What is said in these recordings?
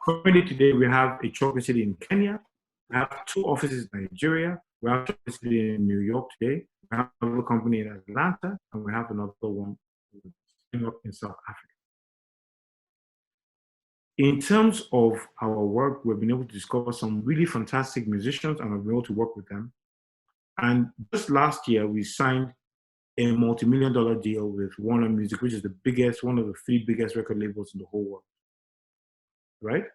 Currently today, we have a chocolate city in Kenya. We have 2 offices in Nigeria. We have a chocolate city in New York today. We have another company in Atlanta, and we have another one in South Africa. In terms of our work, we've been able to discover some really fantastic musicians, and we've been able to work with them. And just last year, we signed a multi-million-dollar deal with Warner Music, which is the biggest, one of the 3 biggest record labels in the whole world, right?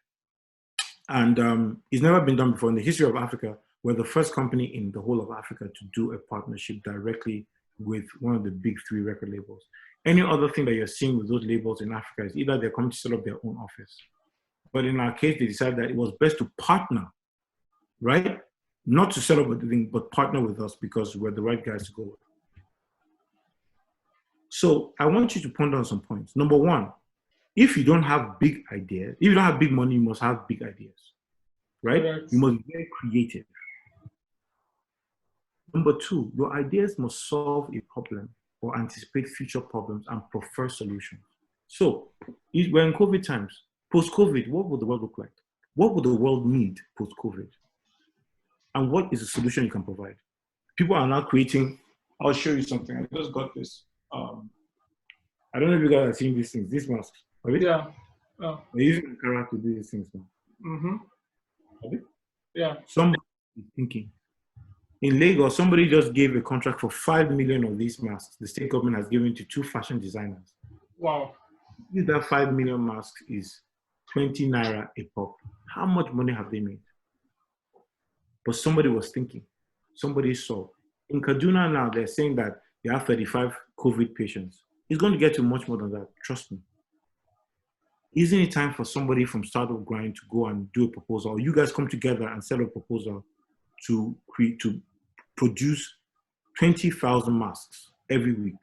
And it's never been done before in the history of Africa. We're the first company in the whole of Africa to do a partnership directly with one of the big 3 record labels. Any other thing that you're seeing with those labels in Africa is either they're coming to set up their own office. But in our case, they decided that it was best to partner, right? Not to set up a thing, but partner with us because we're the right guys to go with. So I want you to ponder on some points. Number 1, if you don't have big ideas, if you don't have big money, you must have big ideas, right? Correct. You must be very creative. Number 2, your ideas must solve a problem or anticipate future problems and prefer solutions. So we're in COVID times. Post-COVID, what would the world look like? What would the world need post-COVID? And what is the solution you can provide? People are now creating, I'll show you something. I just got this. I don't know if you guys are seeing these things, these masks. Yeah. They're using Ankara to do these things now. Mm-hmm. Yeah. Somebody is thinking. In Lagos, somebody just gave a contract for 5 million of these masks. The state government has given to 2 fashion designers. Wow. If that 5 million masks is 20 naira a pop, how much money have they made? But somebody was thinking. Somebody saw. In Kaduna now, they're saying that they have 35 COVID patients. It's going to get to much more than that. Trust me. Isn't it time for somebody from Startup Grind to go and do a proposal? Or you guys come together and set a proposal to produce 20,000 masks every week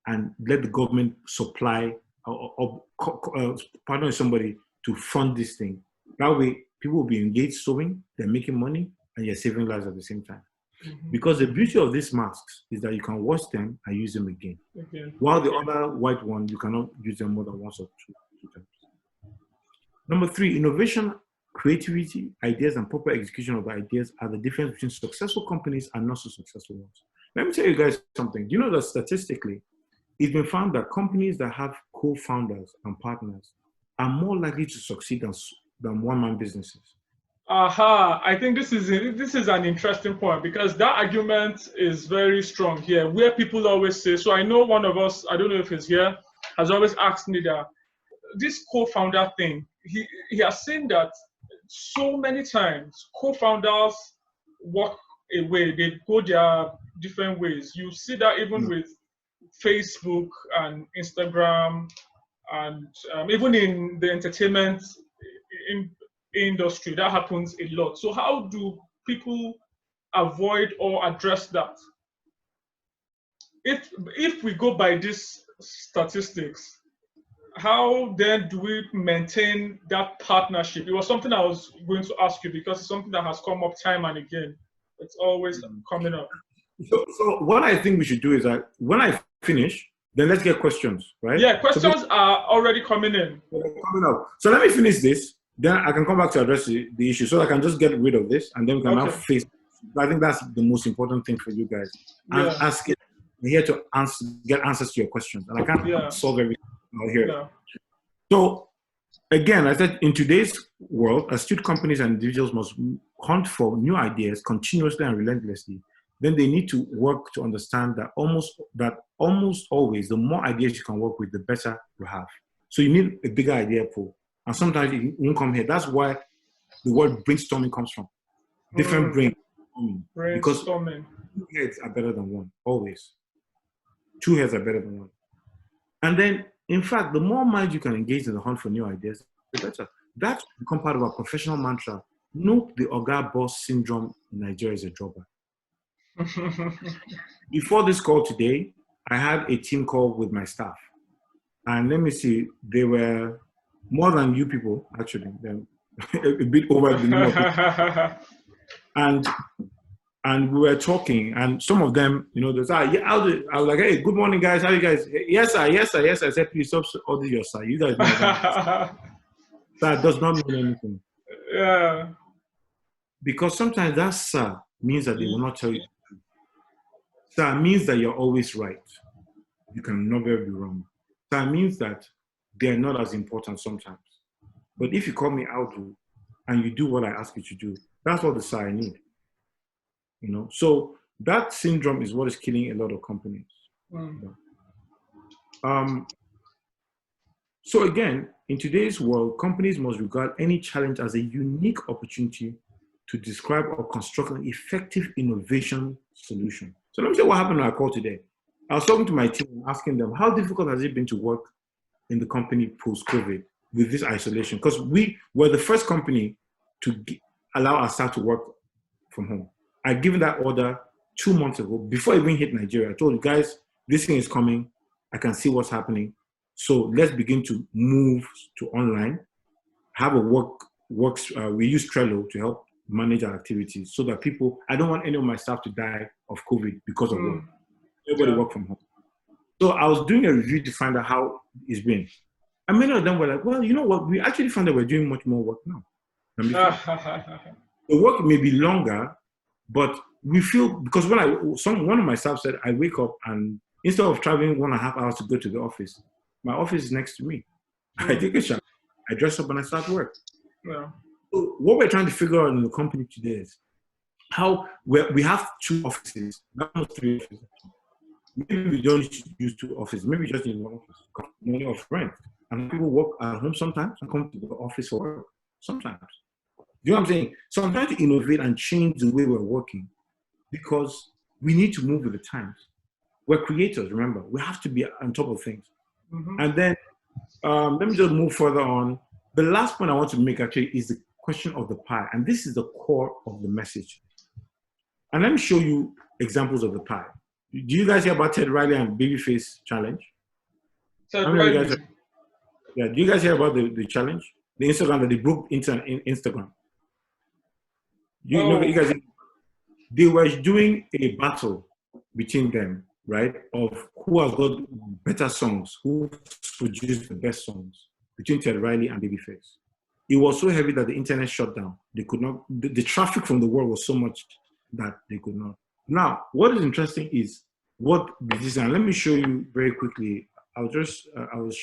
and let the government supply or partner with somebody to fund this thing. That way, people will be engaged sewing, they're making money, and you're saving lives at the same time. Mm-hmm. Because the beauty of these masks is that you can wash them and use them again. Okay. While the other white one, you cannot use them more than once or two times. Number 3, innovation, creativity, ideas, and proper execution of the ideas are the difference between successful companies and not so successful ones. Let me tell you guys something. Do you know that statistically, it's been found that companies that have co-founders and partners are more likely to succeed than one-man businesses. I think this is an interesting point because that argument is very strong here, where people always say, so I know one of us, I don't know if he's here, has always asked me that this co-founder thing, he has seen that so many times co-founders walk away, they go their different ways. You see that even with Facebook and Instagram and even in the entertainment industry, that happens a lot. So how do people avoid or address that? If we go by these statistics, how then do we maintain that partnership? It was something I was going to ask you because it's something that has come up time and again. It's always coming up. So what I think we should do is that when I finish, then let's get questions, right? Yeah, questions are already coming in. Coming up. So let me finish this. Then I can come back to address the issue. So I can just get rid of this and then we can now face. I think that's the most important thing for you guys. And ask it. I'm here to get answers to your questions. And I can't solve everything out here. Yeah. So again, I said in today's world, astute companies and individuals must hunt for new ideas continuously and relentlessly. Then they need to work to understand that almost always, the more ideas you can work with, the better you have. So you need a bigger idea pool. And sometimes it won't come here. That's why the word brainstorming comes from. Different brainstorming. Because 2 heads are better than one, always. 2 heads are better than one. And then, in fact, the more minds you can engage in the hunt for new ideas, the better. That become part of our professional mantra. Note the Oga boss syndrome in Nigeria is a drawback. Before this call today, I had a team call with my staff. And let me see, they were more than you people, actually. A bit over the number of people. And we were talking, and some of them, they said, I was like, hey, good morning, guys. How are you guys? Yes, sir. I said, please stop all this, your sir. You guys know that. That does not mean anything. Yeah. Because sometimes that sir means that they will not tell you. Sir means that you're always right. You can never be wrong. Sir means that they're not as important sometimes. But if you call me Audu and you do what I ask you to do, that's what the sir I need. You know, so that syndrome is what is killing a lot of companies. So again, in today's world, companies must regard any challenge as a unique opportunity to describe or construct an effective innovation solution. So let me tell you what happened on our call today. I was talking to my team, asking them, how difficult has it been to work in the company post-COVID with this isolation? Because we were the first company to allow our staff to work from home. I'd given that order 2 months ago, before I even hit Nigeria. I told you guys, this thing is coming. I can see what's happening. So let's begin to move to online, have a we use Trello to help manage our activities so that I don't want any of my staff to die of COVID because of work. Everybody work from home. So I was doing a review to find out how it's been. And many of them were like, well, you know what? We actually found that we're doing much more work now. The work may be longer, but we feel, because one of my staff said, I wake up and instead of traveling 1.5 hours to go to the office, my office is next to me. I take a shower, I dress up and I start work. Yeah. So what we're trying to figure out in the company today is how we have 2 offices, not 3 offices. Maybe we don't use 2 offices, maybe just in 1 office, money of rent. And people work at home sometimes and come to the office for work sometimes. You know what I'm saying? So I'm trying to innovate and change the way we're working because we need to move with the times. We're creators, remember. We have to be on top of things. And then let me just move further on. The last point I want to make actually is the question of the pie. And this is the core of the message. And let me show you examples of the pie. Do you guys hear about Ted Riley and Babyface challenge? Ted Riley. Yeah, do you guys hear about the challenge? The Instagram that they broke Instagram. You guys, they were doing a battle between them, right? Of who has got better songs, who produced the best songs between Ted Riley and Babyface. It was so heavy that the internet shut down. They could not, the traffic from the world was so much that they could not. Now, what is interesting is what this, and let me show you very quickly. I was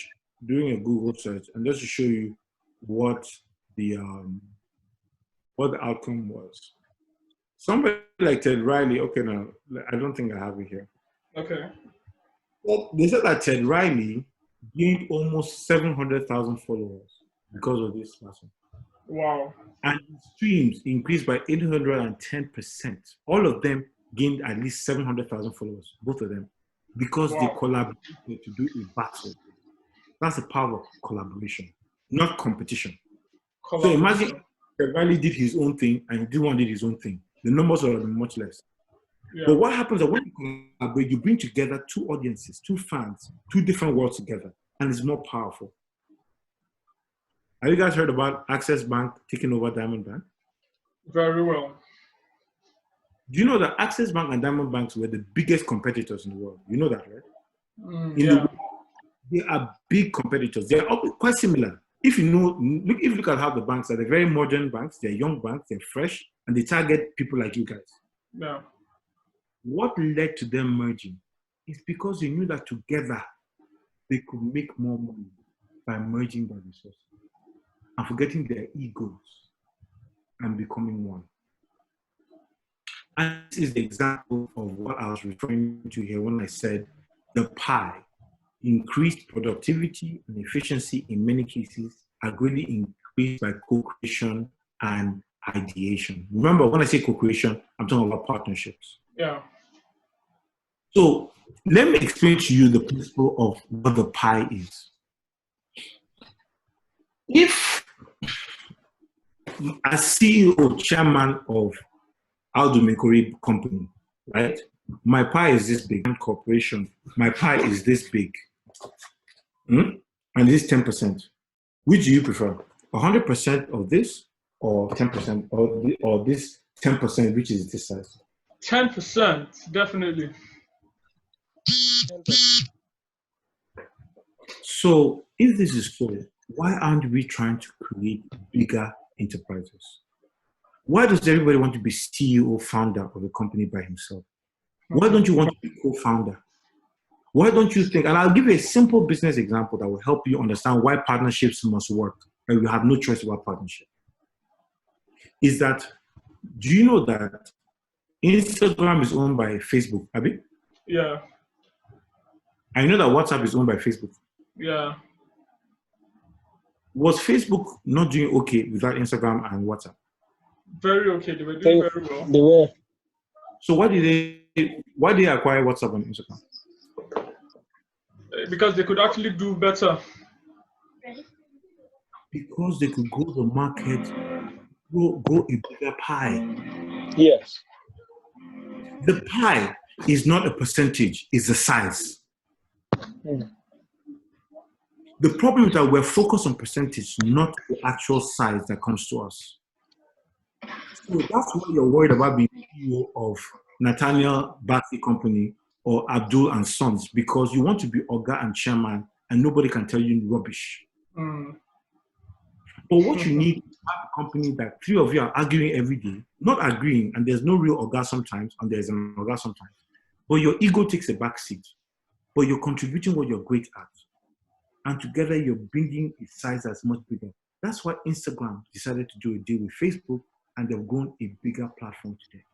doing a Google search and just to show you what the outcome was. Somebody like Ted Riley, okay, now, I don't think I have it here. Okay. Well, they said that Ted Riley gained almost 700,000 followers because of this platform. Wow. And streams increased by 810%. All of them gained at least 700,000 followers, both of them, because they collaborated to do a battle. That's the power of collaboration, not competition. So imagine Ted Riley did his own thing and D1 did his own thing. The numbers would have been much less. Yeah. But what happens is when you collaborate, you bring together 2 audiences, 2 fans, 2 different worlds together, and it's more powerful. Have you guys heard about Access Bank taking over Diamond Bank? Very well. Do you know that Access Bank and Diamond Banks were the biggest competitors in the world? You know that, right? They are big competitors. They are quite similar. If you look at how the banks are, they're very modern banks, they're young banks, they're fresh, and they target people like you guys. Yeah. What led to them merging is because they knew that together they could make more money by merging their resources and forgetting their egos and becoming one. And this is the example of what I was referring to here when I said the pie. Increased productivity and efficiency in many cases are greatly increased by co-creation and ideation. Remember, when I say co-creation, I'm talking about partnerships. Yeah. So let me explain to you the principle of what the pie is. If as CEO, chairman of Audu Maikori company, right? My pie is this big. Corporation, my pie is this big. And this 10%. Which do you prefer? 100% of this or 10% or this 10%, which is this size? 10%, definitely. 10%. So if this is so, why aren't we trying to create bigger enterprises? Why does everybody want to be CEO, founder of a company by himself? Why don't you want to be co-founder? Why don't you think, and I'll give you a simple business example that will help you understand why partnerships must work and you have no choice about partnership. Is that, do you know that Instagram is owned by Facebook, Abi? Yeah. I know that WhatsApp is owned by Facebook. Yeah. Was Facebook not doing okay without Instagram and WhatsApp? Very okay. They were doing very well. They were. So why did they acquire WhatsApp and Instagram? Because they could actually do better. Because they could grow the market, grow a bigger pie. Yes. The pie is not a percentage, it's the size. Mm. The problem is that we're focused on percentage, not the actual size that comes to us. So that's why you're worried about being CEO of Nathaniel Baxi Company or Abdul and Sons, because you want to be Oga and chairman and nobody can tell you rubbish. Mm. But what you need is a company that three of you are arguing every day, not agreeing, and there's no real Oga sometimes, and there's an Oga sometimes. But your ego takes a back seat. But you're contributing what you're great at. And together you're bringing a size that's much bigger. That's why Instagram decided to do a deal with Facebook, and they've grown a bigger platform today.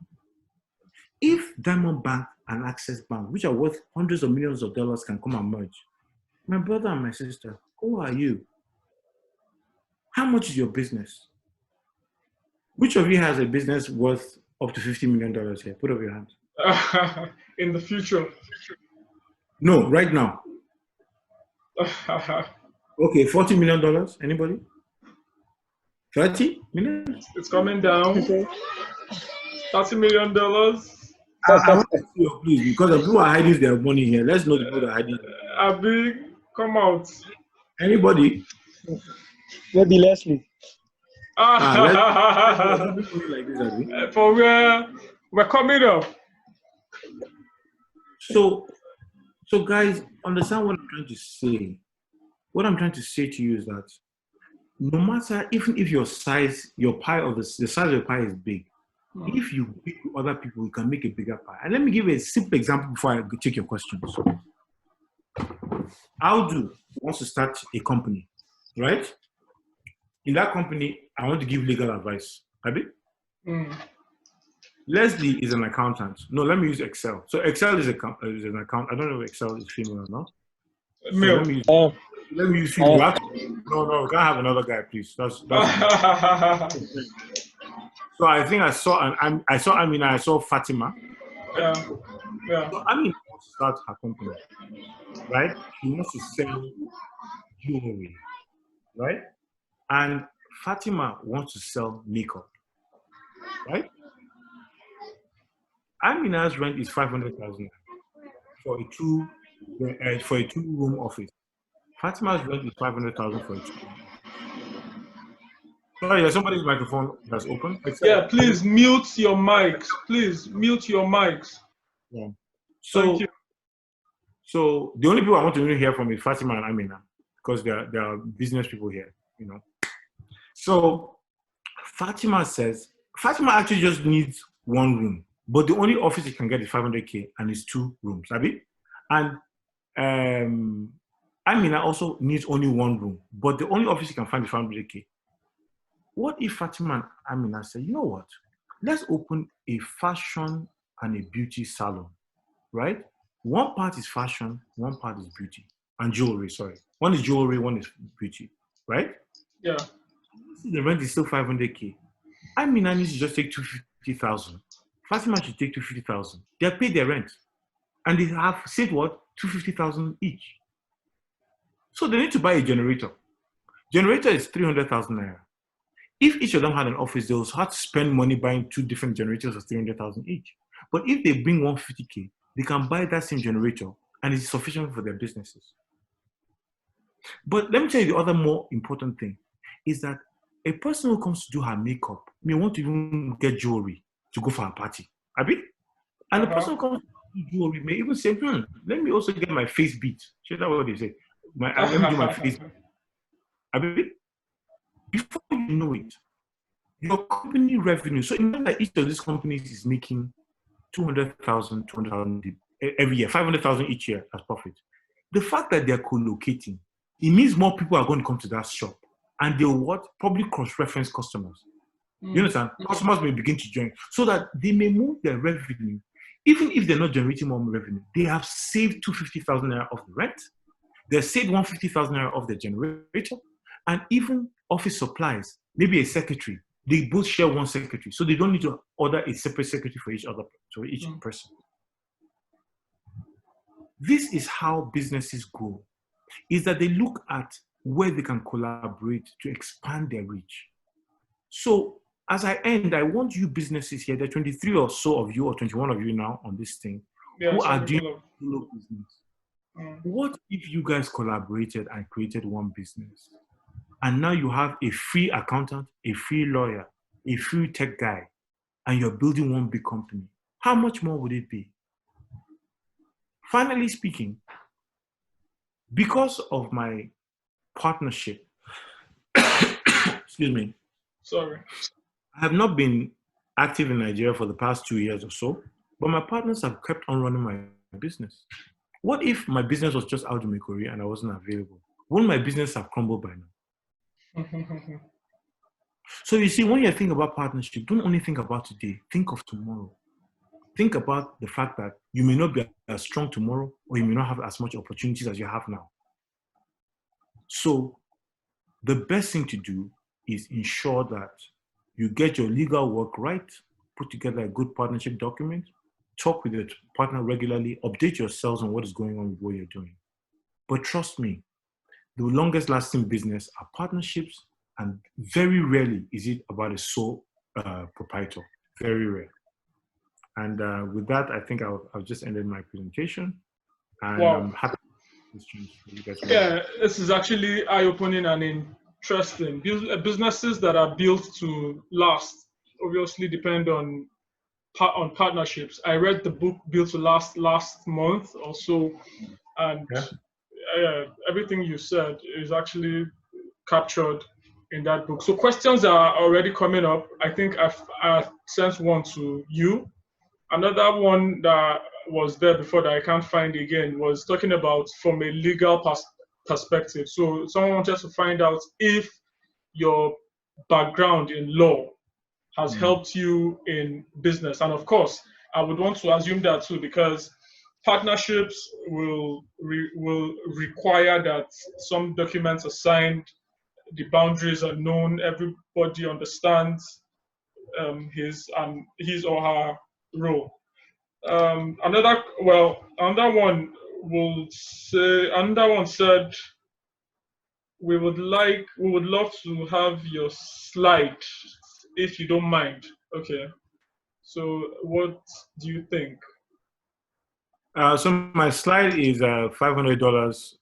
If Diamond Bank and Access Bank, which are worth hundreds of millions of dollars, can come and merge, my brother and my sister, who are you? How much is your business? Which of you has a business worth up to $50 million here? Put up your hand. In the future. No, right now. Okay, $40 million. Anybody? 30 million? It's coming down. $30 million. I want to see your please, because the people are hiding their money here. Let's know the people that are hiding. Abi, come out. Anybody? Maybe Leslie. Let's like this, Abi. For we're coming up. So guys, understand what I'm trying to say. What I'm trying to say to you is that no matter, even if your size, your pie of the size of your pie is big, if you beat other people, you can make a bigger pie. And let me give you a simple example before I take your questions. Audu wants to start a company, right? In that company, I want to give legal advice. Abi? Mm. Leslie is an accountant. No, let me use Excel. So Excel is an account. I don't know if Excel is female or not. So let me use female. No, can't have another guy, please. That's So I think I saw Amina, I saw Fatima. Yeah. So Amina wants to start her company, right? She wants to sell jewelry, right? And Fatima wants to sell makeup, right? Amina's rent is 500,000 for a two-room office. Fatima's rent is 500,000 for a two-room. Sorry, there's somebody's microphone that's open. Yeah, please mute your mics. Please mute your mics. Yeah. Thank you. So the only people I want to hear from is Fatima and Amina, because there are business people here, you know. So Fatima actually just needs one room, but the only office you can get is 500K and it's 2 rooms, Abi? And Amina also needs only one room, but the only office you can find is 500K. What if Fatima and Amina say, you know what? Let's open a fashion and a beauty salon, right? One part is fashion, one part is beauty and jewelry, sorry. One is jewelry, one is beauty, right? Yeah. The rent is still 500K. Amina needs to just take 250,000. Fatima should take 250,000. They'll pay their rent. And they have saved what? 250,000 each. So they need to buy a generator. Generator is 300,000 naira. If each of them had an office, they would have to spend money buying 2 different generators of 300,000 each. But if they bring 150K, they can buy that same generator and it's sufficient for their businesses. But let me tell you the other more important thing is that a person who comes to do her makeup may want to even get jewelry to go for a party. Abi? And the person who comes to do jewelry may even say, let me also get my face beat. That's what they say. Let me do my face beat. Abi? Before know it. Your company revenue, so remember that each of these companies is making 200,000 every year, 500,000 each year as profit. The fact that they're co-locating, it means more people are going to come to that shop and they'll what? Probably cross-reference customers. You understand? Customers may begin to join so that they may move their revenue. Even if they're not generating more revenue, they have saved 250,000 naira off the rent. They saved 150,000 naira off the generator, and even office supplies, maybe a secretary. They both share one secretary, so they don't need to order a separate secretary for each person. This is how businesses grow, is that they look at where they can collaborate to expand their reach. So as I end, I want you businesses here, there are 23 or so of you, or 21 of you now on this thing, who are doing business. What if you guys collaborated and created one business? And now you have a free accountant, a free lawyer, a free tech guy, and you're building one big company. How much more would it be? Finally speaking, because of my partnership, excuse me. Sorry. I have not been active in Nigeria for the past 2 years or so, but my partners have kept on running my business. What if my business was just Audu Maikori and I wasn't available? Wouldn't my business have crumbled by now? So you see, when you think about partnership, don't only think about today, think of tomorrow. Think about the fact that you may not be as strong tomorrow, or you may not have as much opportunities as you have now. So the best thing to do is ensure that you get your legal work right, put together a good partnership document, talk with your partner regularly, update yourselves on what is going on with what you're doing. But trust me, the longest lasting business are partnerships, and very rarely is it about a sole proprietor. Very rare. And with that, I think I've just ended my presentation. And wow. I'm happy to you guys. Yeah, this is actually eye-opening and interesting. Businesses that are built to last obviously depend on partnerships. I read the book Built to last month or so, and everything you said is actually captured in that book. So questions are already coming up. I think I've sent one to you. Another one that was there before that I can't find again was talking about from a legal perspective. So someone wanted to find out if your background in law has helped you in business. And of course, I would want to assume that too, because partnerships will require that some documents are signed, the boundaries are known, everybody understands his or her role. Another one said, we would love to have your slide if you don't mind. Okay. So what do you think? So my slide is $500.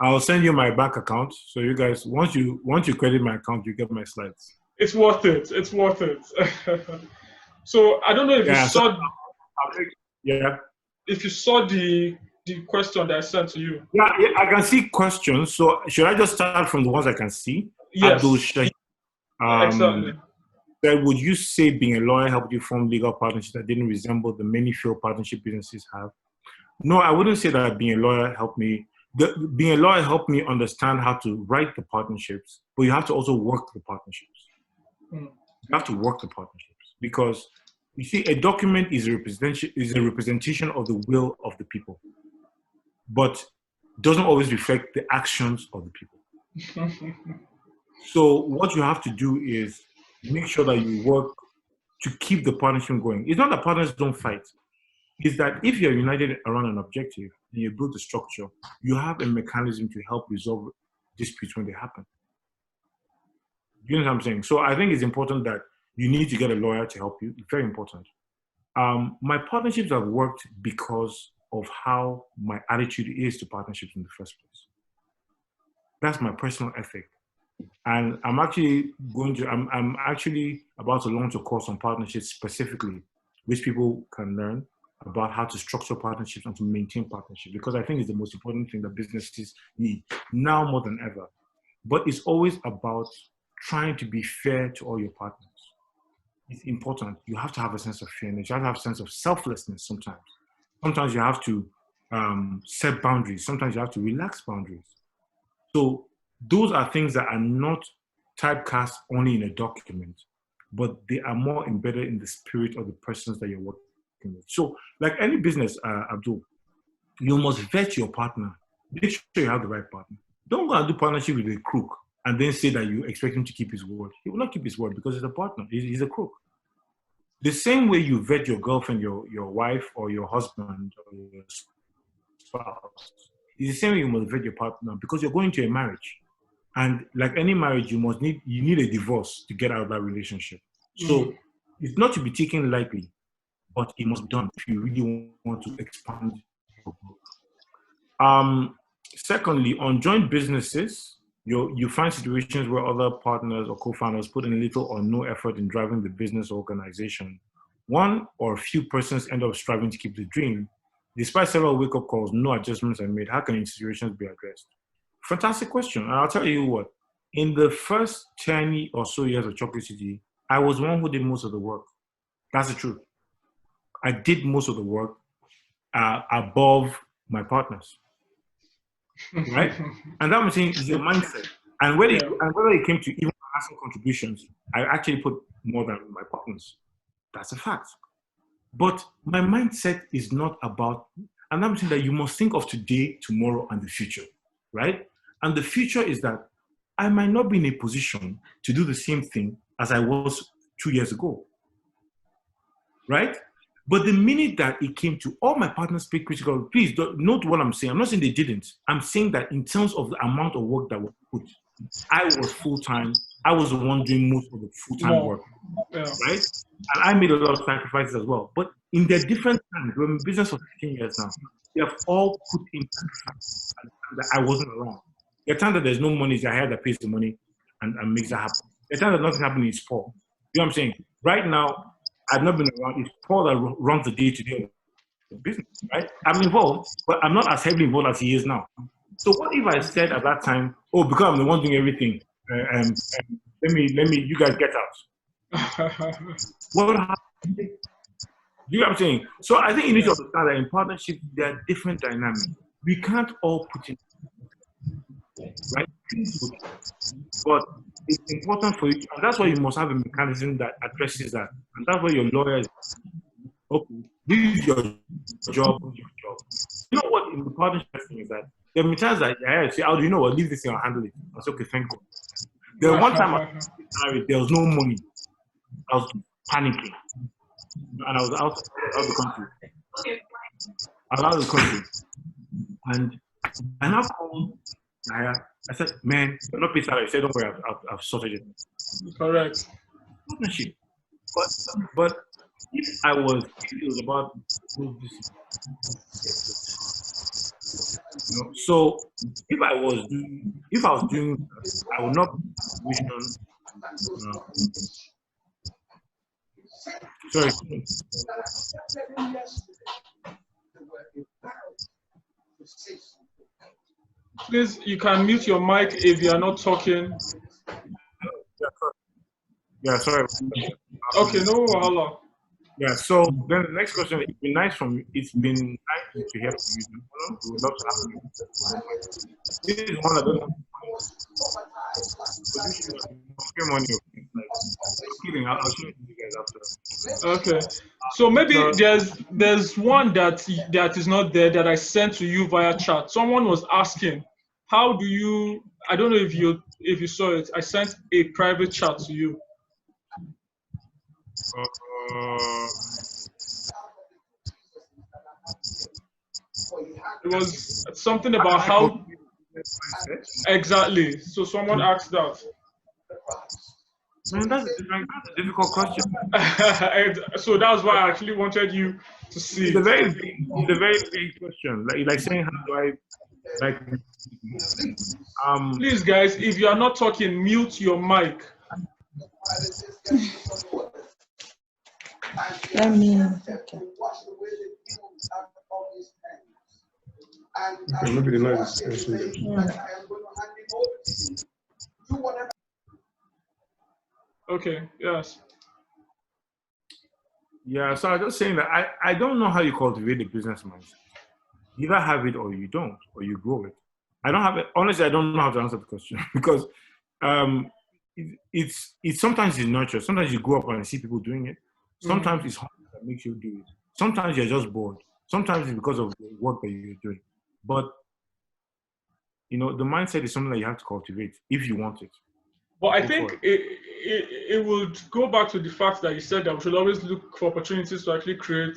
I'll send you my bank account. So you guys, once you credit my account, you get my slides. It's worth it. It's worth it. So I don't know if you saw. If you saw the question that I sent to you. Yeah, I can see questions. So should I just start from the ones I can see? Yes. Exactly. Would you say being a lawyer helped you form legal partnerships that didn't resemble the many failed partnership businesses have? No, I wouldn't say that being a lawyer helped me. Being a lawyer helped me understand how to write the partnerships, but you have to also work the partnerships. You have to work the partnerships because you see, a document is a representation of the will of the people, but doesn't always reflect the actions of the people. So what you have to do is make sure that you work to keep the partnership going. It's not that partners don't fight. It's that if you're united around an objective and you build a structure, you have a mechanism to help resolve disputes when they happen. You know what I'm saying? So I think it's important that you need to get a lawyer to help you. It's very important. My partnerships have worked because of how my attitude is to partnerships in the first place. That's my personal ethic. And I'm actually about to launch a course on partnerships specifically, which people can learn about how to structure partnerships and to maintain partnerships, because I think it's the most important thing that businesses need now more than ever. but it's always about trying to be fair to all your partners. It's important. You have to have a sense of fairness. You have to have a sense of selflessness sometimes. Sometimes you have to set boundaries. Sometimes you have to relax boundaries. So those are things that are not typecast only in a document, but they are more embedded in the spirit of the persons that you're working with. So like any business, Abdul, you must vet your partner. Make sure you have the right partner. Don't go and do partnership with a crook and then say that you expect him to keep his word. He will not keep his word because he's a partner. He's a crook. The same way you vet your girlfriend, your wife, or your husband, or your spouse, it's the same way you must vet your partner because you're going to a marriage. And like any marriage, you need a divorce to get out of that relationship. So it's not to be taken lightly, but it must be done if you really want to expand your growth. Secondly, on joint businesses, you find situations where other partners or co-founders put in little or no effort in driving the business organization. One or a few persons end up striving to keep the dream. Despite several wake-up calls, no adjustments are made. How can situations be addressed? Fantastic question. And I'll tell you what, in the first 10 or so years of Chocolate City, I was one who did most of the work. That's the truth. I did most of the work above my partners. Right? And that was saying is your mindset. And whether it came to even asking contributions, I actually put more than my partners. That's a fact. But my mindset is not about, and I'm saying that you must think of today, tomorrow, and the future, right? And the future is that I might not be in a position to do the same thing as I was 2 years ago, right? But the minute that it came to all my partners pay critical, please note what I'm saying. I'm not saying they didn't. I'm saying that in terms of the amount of work that was put, I was full-time. I was the one doing most of the full-time work, right? And I made a lot of sacrifices as well. But in their different times, we're in business for 15 years now, they have all put in sacrifices that I wasn't around. There are times that there's no money, it's Yahya that pays the money and makes that happen. There are times that nothing happening, it's Paul. You know what I'm saying? Right now, I've not been around. It's Paul that runs the day-to-day business, right? I'm involved, but I'm not as heavily involved as he is now. So what if I said at that time, oh, because I'm the one doing everything, let me, you guys get out. What would happen? Do you know what I'm saying? So I think you need to understand that in partnership, there are different dynamics. We can't all put in, right? But it's important for you, and that's why you must have a mechanism that addresses that. And that's why your lawyer is, okay, this is your job, You know what, in the partnership thing is that there are times that I say, Audu, you know what, leave this thing, I'll handle it. I said, okay, thank God. There was one time there was no money. I was panicking. And I was out of the country. I was out of the country. And I called Yahya. I said, man, you're not paid salary. He said, don't worry, I've sorted it. Correct. Partnership. But if it was about so if I was doing, I would not sorry. Please, you can mute your mic if you are not talking. Yeah, sorry. Okay, no wahala. Yeah, so then the next question, it's been nice to hear from you. We would love to have you. This is one I don't I'll show you guys after. Okay. So maybe there's one that is not there that I sent to you via chat. Someone was asking, how do you, I don't know if you saw it, I sent a private chat to you. It was something about how exactly. So someone asked that. Man, that's a difficult question. So that's why I actually wanted you to see. It's a very big question. Like saying, how do I Please, guys, if you are not talking, mute your mic. Let me. Okay. Maybe the noise is Okay. Yes. Yeah, so I was just saying that I don't know how you cultivate a business mindset. You either have it or you don't, or you grow it. I don't have it. Honestly, I don't know how to answer the question because um, it's sometimes it's nurture. Sometimes you grow up and see people doing it. Sometimes it's hard that makes you do it. Sometimes you're just bored. Sometimes it's because of the work that you're doing. But the mindset is something that you have to cultivate if you want it. But I Go for think it. it would go back to the fact that you said that we should always look for opportunities to actually create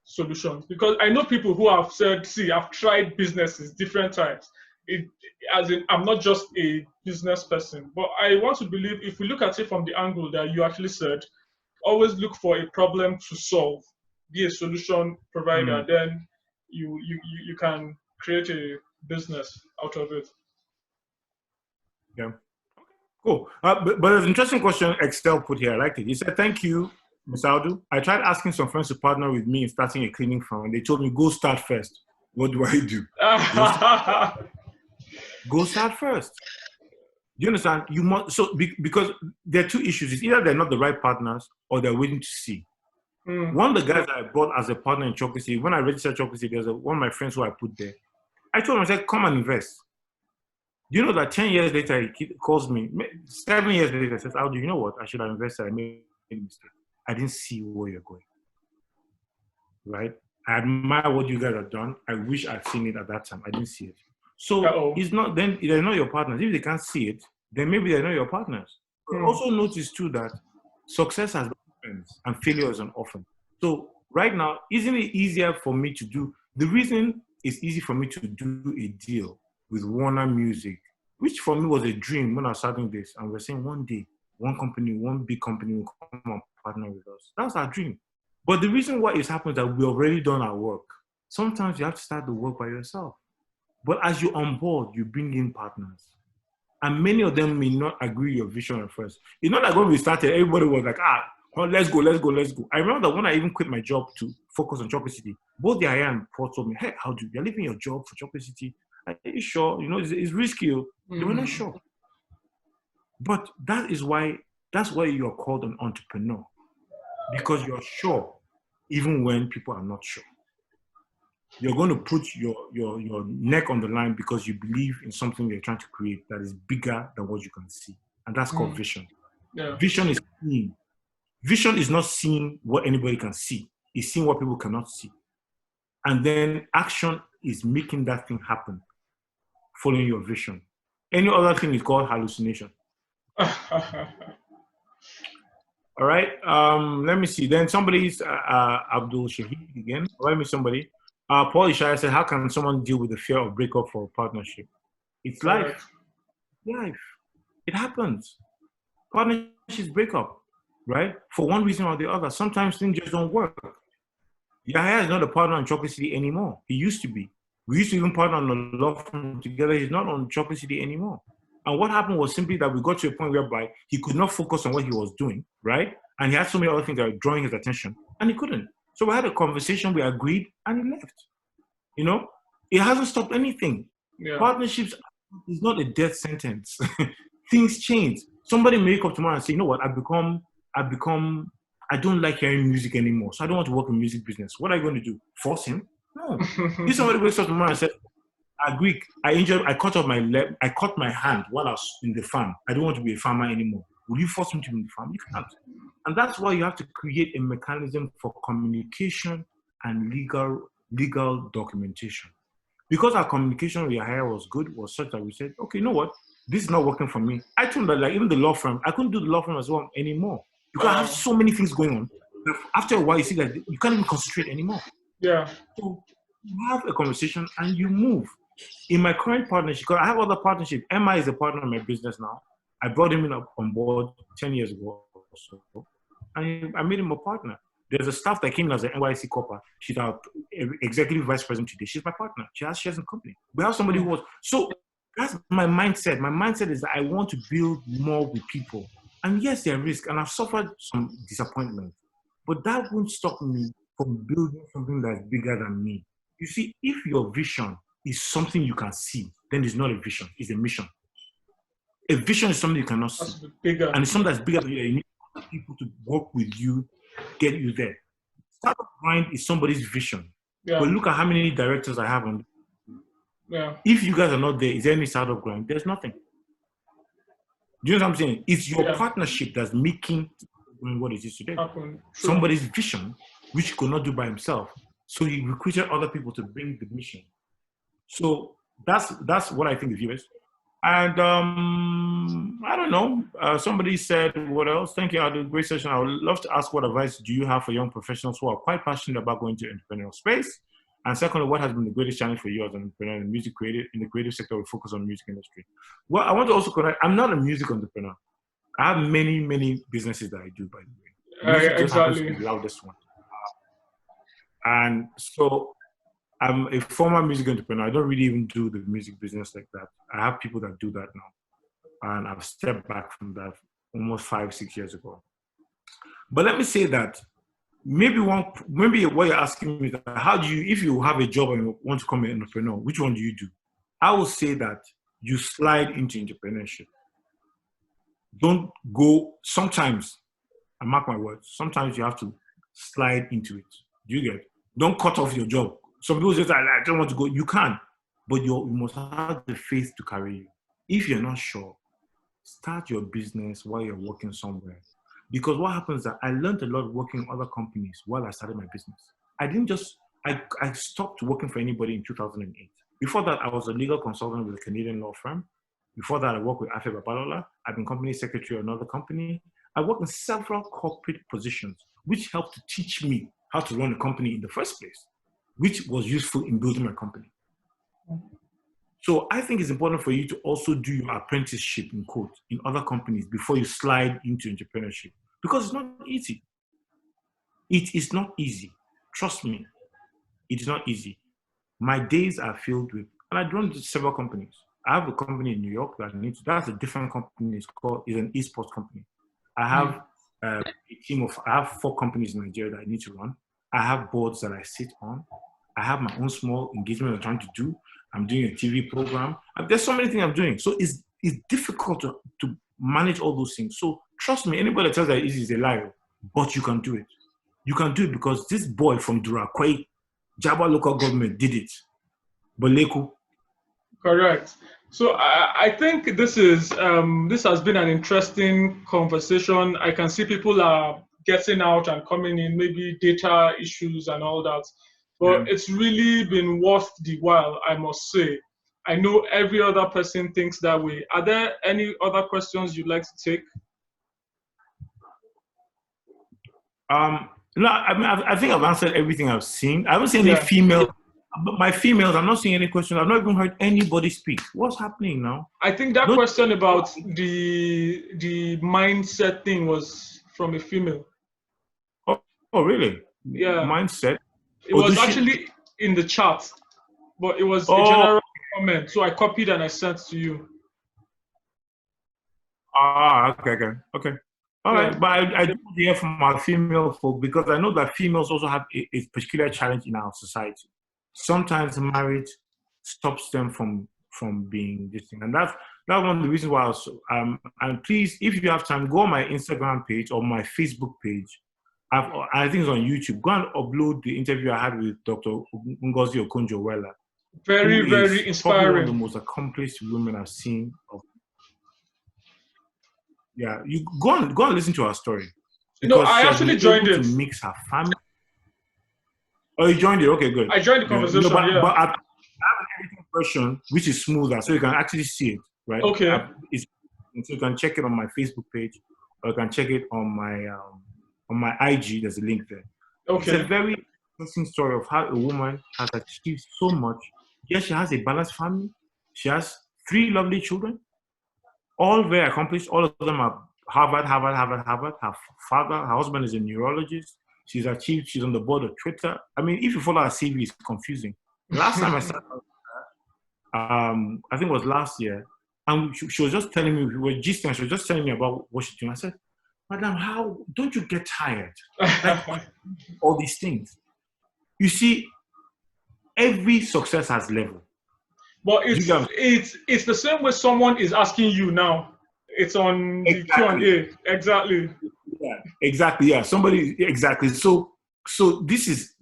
solutions. Because I know people who have said, see, I've tried businesses different times. As in, I'm not just a business person. But I want to believe if we look at it from the angle that you actually said, always look for a problem to solve, be a solution provider, then you can create a business out of it. Yeah. Cool. But there's an interesting question Excel put here. I liked it. He said, thank you, Ms. Audu. I tried asking some friends to partner with me in starting a cleaning firm, and they told me, go start first. What do I do? Go start first. Do you understand? You must. So because there are two issues. It's either they're not the right partners or they're waiting to see. One of the guys that I brought as a partner in Chocolate City, when I registered Chocolate City, there's one of my friends who I put there. I told him, I said, come and invest. Do you know that 10 years later, he calls me, 7 years later, says, Audu, you know what? I should have invested. I made a mistake. I didn't see where you're going. Right? I admire what you guys have done. I wish I'd seen it at that time. I didn't see it. So it's not, then they're not your partners. If they can't see it, then maybe they're not your partners. But also notice too that success has friends and failure is an orphan. So right now, isn't it easier for me to do, the reason it's easy for me to do a deal with Warner Music, which for me was a dream when I was starting this, and we're saying one day, one big company will come and partner with us. That's our dream. But the reason why it's happened is that we've already done our work. Sometimes you have to start the work by yourself. But as you onboard, you bring in partners. And many of them may not agree with your vision at first. It's not like when we started, everybody was like, let's go. I remember that when I even quit my job to focus on Chocolate City, both the IR and Paul told me, hey, how do you're leaving your job for Chocolate City? Are you sure? It's risky. They were not sure. But that's why you're called an entrepreneur. Because you're sure, even when people are not sure. You're going to put your neck on the line because you believe in something you're trying to create that is bigger than what you can see. And that's called vision. Yeah. Vision is seeing. Vision is not seeing what anybody can see. It's seeing what people cannot see. And then action is making that thing happen, following your vision. Any other thing is called hallucination. All right. Let me see. Then somebody's Abdul Shahid again. Let me somebody. Paul Ishaya said, how can someone deal with the fear of breakup for a partnership? It's life. Life. It happens. Partnerships break up, right? For one reason or the other. Sometimes things just don't work. Yahya is not a partner in Chocolate City anymore. He used to be. We used to even partner on a law firm together. He's not on Chocolate City anymore. And what happened was simply that we got to a point whereby he could not focus on what he was doing, right? And he had so many other things that were drawing his attention, and he couldn't. So we had a conversation, we agreed, and he left. It hasn't stopped anything. Yeah. Partnerships is not a death sentence. Things change. Somebody may wake up tomorrow and say, you know what, I don't like hearing music anymore, so I don't want to work in music business. What are you going to do? Force him? No. If somebody wakes up tomorrow and says, I cut off my leg, I cut my hand while I was in the farm. I don't want to be a farmer anymore. Will you force me to be in the farm? You can't. And that's why you have to create a mechanism for communication and legal documentation. Because our communication with Yahya was good, was such that we said, okay, you know what? This is not working for me. I told them that, like, even the law firm, I couldn't do the law firm as well anymore. Because I have so many things going on. After a while, you see that you can't even concentrate anymore. Yeah. So you have a conversation and you move. In my current partnership, because I have other partnerships, Emma is a partner in my business now. I brought him on board 10 years ago or so, and I made him a partner. There's a staff that came in as an NYC corper. She's our executive vice president today. She's my partner. She has shares in the company. We have somebody who was. So that's my mindset. My mindset is that I want to build more with people. And yes, there are risks, and I've suffered some disappointment. But that won't stop me from building something that's bigger than me. You see, if your vision is something you can see, then it's not a vision, it's a mission. A vision is something you cannot see. Bigger. And it's something that's bigger than you. people to work with you, get you there. Startup grind is somebody's vision. Yeah. But look at how many directors I have on. Yeah. If you guys are not there, is there any startup grind? There's nothing. Do you know what I'm saying? It's your partnership that's making what it is today. Somebody's vision, which he could not do by himself. So he recruited other people to bring the mission. So that's what I think of US. And I don't know. Somebody said, what else? Thank you, Audu. Great session. I would love to ask, what advice do you have for young professionals who are quite passionate about going to entrepreneurial space? And secondly, what has been the greatest challenge for you as an entrepreneur in the creative sector with focus on music industry? Well, I want to also correct, I'm not a music entrepreneur. I have many, many businesses that I do, by the way. Music just happens to be the loudest one. And so I'm a former music entrepreneur. I don't really even do the music business like that. I have people that do that now. And I've stepped back from that almost 5-6 years ago. But let me say that maybe what you're asking me is that how do you, if you have a job and you want to become an entrepreneur, which one do you do? I will say that you slide into entrepreneurship. Don't go, sometimes, I mark my words, sometimes you have to slide into it. Do you get it? Don't cut off your job. Some people say, I don't want to go. You can, but you must have the faith to carry you. If you're not sure, start your business while you're working somewhere. Because what happens is that I learned a lot working in other companies while I started my business. I stopped working for anybody in 2008. Before that, I was a legal consultant with a Canadian law firm. Before that, I worked with Afe Babalola. I've been company secretary of another company. I worked in several corporate positions, which helped to teach me how to run a company in the first place, which was useful in building my company. So I think it's important for you to also do your apprenticeship, in quote, in other companies before you slide into entrepreneurship, because it's not easy. It is not easy. Trust me, it is not easy. My days are filled with, and I run several companies. I have a company in New York that's a different company. It's an esports company. I have I have 4 companies in Nigeria that I need to run. I have boards that I sit on. I have my own small engagement I'm trying to do. I'm doing a TV program. There's so many things I'm doing. So it's difficult to manage all those things. So trust me, anybody that tells that it is a liar, but you can do it. You can do it because this boy from Durakwe, Jabba local government did it. Boleku. Correct. So I think this has been an interesting conversation. I can see people are getting out and coming in, maybe data issues and all that. But it's really been worth the while, I must say. I know every other person thinks that way. Are there any other questions you'd like to take? No, I think I've answered everything I've seen. I haven't seen any female. But my females, I'm not seeing any questions. I've not even heard anybody speak. What's happening now? I think that question about the mindset thing was from a female. Oh really? Yeah. Mindset? It was actually in the chat, but it was a general comment. So I copied and I sent to you. Okay. All right, but I do hear from our female folk because I know that females also have a particular challenge in our society. Sometimes marriage stops them from being this thing, and that's one of the reasons why. And please, if you have time, go on my Instagram page or my Facebook page. I think it's on YouTube. Go and upload the interview I had with Dr. Ngozi Okonjo-Iweala. Very, very inspiring. Probably one of the most accomplished women I've seen. Yeah, you go and listen to her story. No, I actually joined it. To mix her family. Oh, you joined it? Okay, good. I joined the conversation, but I have an editing version which is smoother, so you can actually see it, right? Okay. So you can check it on my Facebook page, or you can check it on my IG. There's a link there. Okay. It's a very interesting story of how a woman has achieved so much. Yes, she has a balanced family. She has 3 lovely children, all very accomplished. All of them are Harvard. Her husband is a neurologist. She's on the board of Twitter. I mean, if you follow her CV, it's confusing. Last time I sat with her, I think it was last year, and she was just telling me, we were gisting, she was just telling me about what she's doing. I said, Madam, how don't you get tired? Like, all these things. You see, every success has level. But it's the same way someone is asking you now. It's on the Q&A. Exactly. Exactly. Yeah. Somebody. Exactly. So this is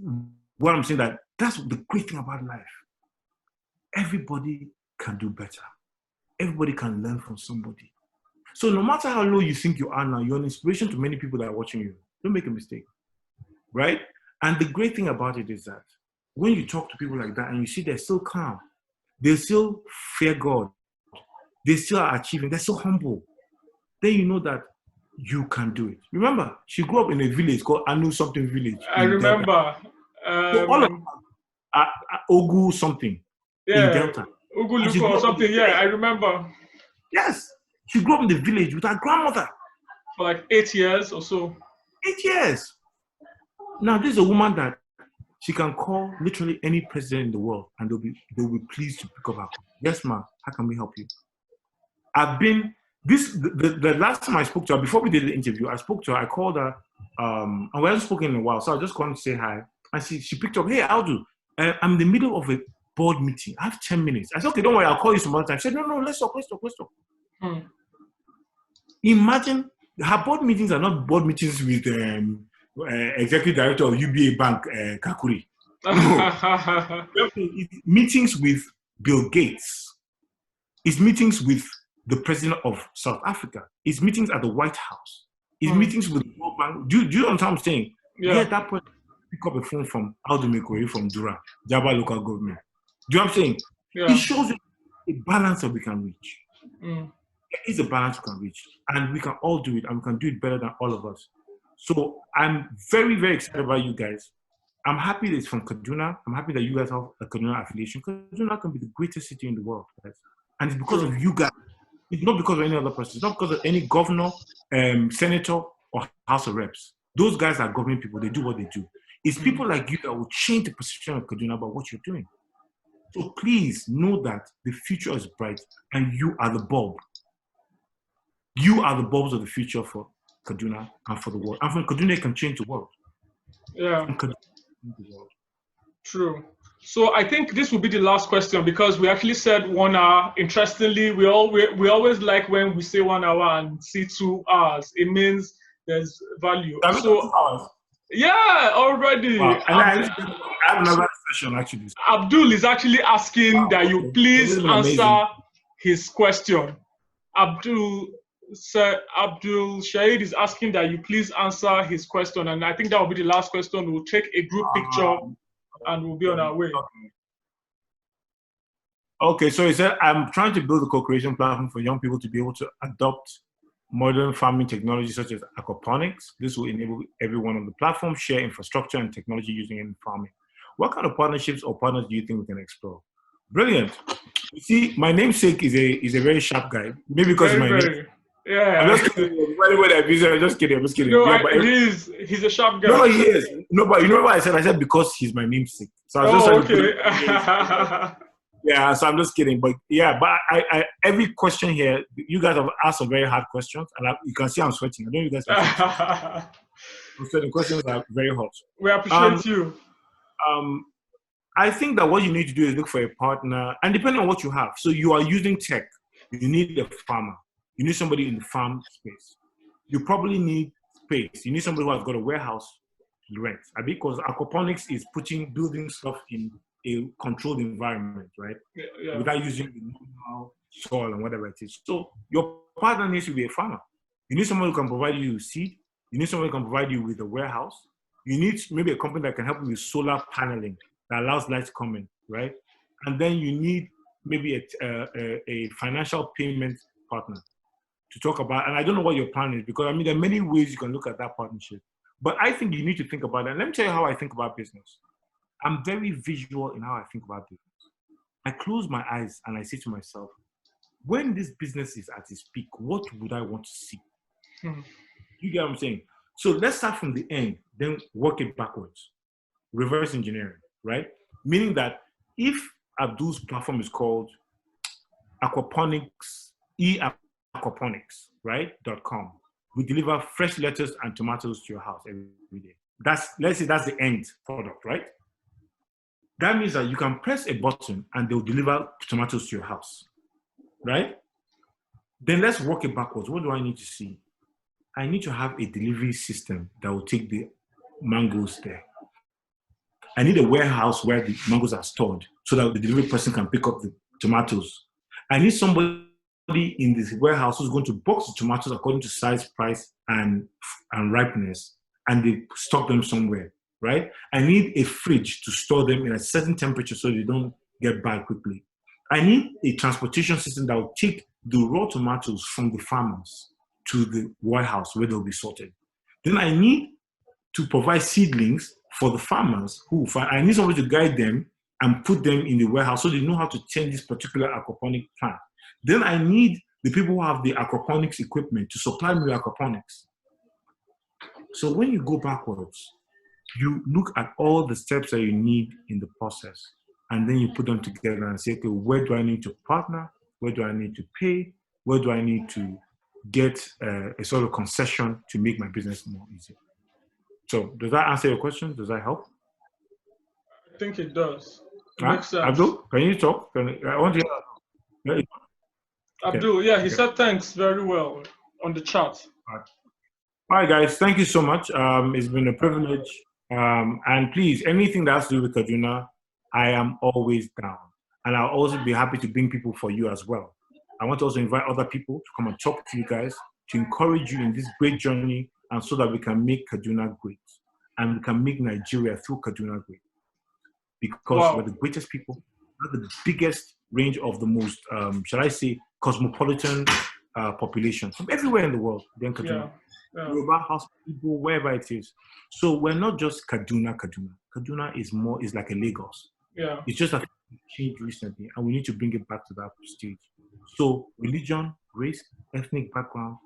what I'm saying. That's the great thing about life. Everybody can do better. Everybody can learn from somebody. So no matter how low you think you are now, you're an inspiration to many people that are watching you. Don't make a mistake, right? And the great thing about it is that when you talk to people like that and you see they're still calm, they still fear God, they still are achieving, they're so humble, then you know that you can do it. Remember, she grew up in a village called Anu something village I in Delta. remember. So all of Ogu something in Yeah, Delta. And she Uguluko grew or up in the something. Yeah, I remember. yes, she grew up in the village with her grandmother. For like 8 years or so. 8 years. Now, this is a woman that she can call literally any president in the world and they'll be pleased to pick up her call. Yes, ma'am, how can we help you? The last time I spoke to her, before we did the interview, I spoke to her, I called her, and we haven't spoken in a while, so I just called to say hi. And she picked up, hey, Audu, I'm in the middle of a board meeting. I have 10 minutes. I said, okay, don't worry, I'll call you some other time. She said, no, let's talk. Imagine her board meetings are not board meetings with executive director of UBA Bank, Kakuri. No. It's meetings with Bill Gates. It's meetings with the president of South Africa. It's meetings at the White House. It's meetings with the World Bank. Do you understand what I'm saying? Yeah. At that point, pick up a phone from Audu Maikori from Dura, Java local government. Do you know what I'm saying? Yeah. It shows you a balance that we can reach. Mm. There is a balance we can reach, and we can all do it, and we can do it better than all of us. So I'm very, very excited about you guys. I'm happy that it's from Kaduna. I'm happy that you guys have a Kaduna affiliation. Kaduna can be the greatest city in the world, guys. And it's because of you guys. It's not because of any other person. It's not because of any governor, senator, or House of Reps. Those guys are government people. They do what they do. It's people like you that will change the perception of Kaduna about what you're doing. So please know that the future is bright and you are the bulb. You are the bulbs of the future for Kaduna and for the world. And from Kaduna, you can change the world. Yeah. True. So I think this will be the last question because we actually said 1 hour. Interestingly, we always like when we say 1 hour and see 2 hours. It means there's value. So 2 hours. Yeah, already. Wow. And I have another session actually. Abdul is actually asking that you please answer his question. Abdul Shahid is asking that you please answer his question, and I think that will be the last question. We'll take a group picture and we'll be on our way. Okay, so he said, I'm trying to build a co-creation platform for young people to be able to adopt modern farming technology such as aquaponics. This will enable everyone on the platform share infrastructure and technology using it in farming. What kind of partnerships or partners do you think we can explore? Brilliant. You see, my namesake is a very sharp guy. Maybe because my name. Yeah. I'm just kidding. I'm just kidding. No, yeah, he's a sharp guy. No, he is. No, but you know what I said? I said because he's my namesake. So I was just okay. Yeah, so I'm just kidding. But yeah, but I every question here, you guys have asked some very hard questions, and you can see I'm sweating. I don't know if you guys can see. So the questions are very hot. We appreciate you. I think that what you need to do is look for a partner, and depending on what you have. So you are using tech. You need a farmer. You need somebody in the farm space. You probably need space. You need somebody who has got a warehouse to rent. Because aquaponics is building stuff in a controlled environment, right? Yeah. Without using the normal soil and whatever it is. So your partner needs to be a farmer. You need someone who can provide you with seed. You need someone who can provide you with a warehouse. You need maybe a company that can help you with solar paneling that allows light to come in, right? And then you need maybe a financial payment partner to talk about. And I don't know what your plan is because, I mean, there are many ways you can look at that partnership. But I think you need to think about it. And let me tell you how I think about business. I'm very visual in how I think about business. I close my eyes and I say to myself, when this business is at its peak, what would I want to see? You get what I'm saying? So let's start from the end, then work it backwards. Reverse engineering, right? Meaning that if Abdul's platform is called aquaponics, aquaponics, right? .com. We deliver fresh lettuce and tomatoes to your house every day. Let's say that's the end product, right? That means that you can press a button and they'll deliver tomatoes to your house, right? Then let's work it backwards. What do I need to see? I need to have a delivery system that will take the mangoes there. I need a warehouse where the mangoes are stored so that the delivery person can pick up the tomatoes. I need somebody in this warehouse who's going to box the tomatoes according to size, price, and ripeness, and they stock them somewhere, right? I need a fridge to store them in a certain temperature so they don't get bad quickly. I need a transportation system that will take the raw tomatoes from the farmers to the warehouse where they'll be sorted. Then I need to provide seedlings for the farmers who I need somebody to guide them and put them in the warehouse so they know how to tend this particular aquaponic plant. Then I need the people who have the aquaponics equipment to supply me with aquaponics. So when you go backwards, you look at all the steps that you need in the process, and then you put them together and say, okay, where do I need to partner? Where do I need to pay? Where do I need to get a sort of concession to make my business more easy? So does that answer your question? Does that help? I think it does. It Huh? makes sense. Abdul, can you talk? I want to hear. Abdul, yeah, he said thanks very well on the chat. All right, guys, thank you so much. It's been a privilege. And please, anything that has to do with Kaduna, I am always down. And I'll also be happy to bring people for you as well. I want to also invite other people to come and talk to you guys, to encourage you in this great journey, and so that we can make Kaduna great. And we can make Nigeria through Kaduna great. Because we're the greatest people, we're the biggest range of the most, shall I say, cosmopolitan population from everywhere in the world. Then Kaduna. Yoruba house people, wherever it is. So we're not just Kaduna. Kaduna is like a Lagos. Yeah. It's just that it changed recently, and we need to bring it back to that stage. So religion, race, ethnic background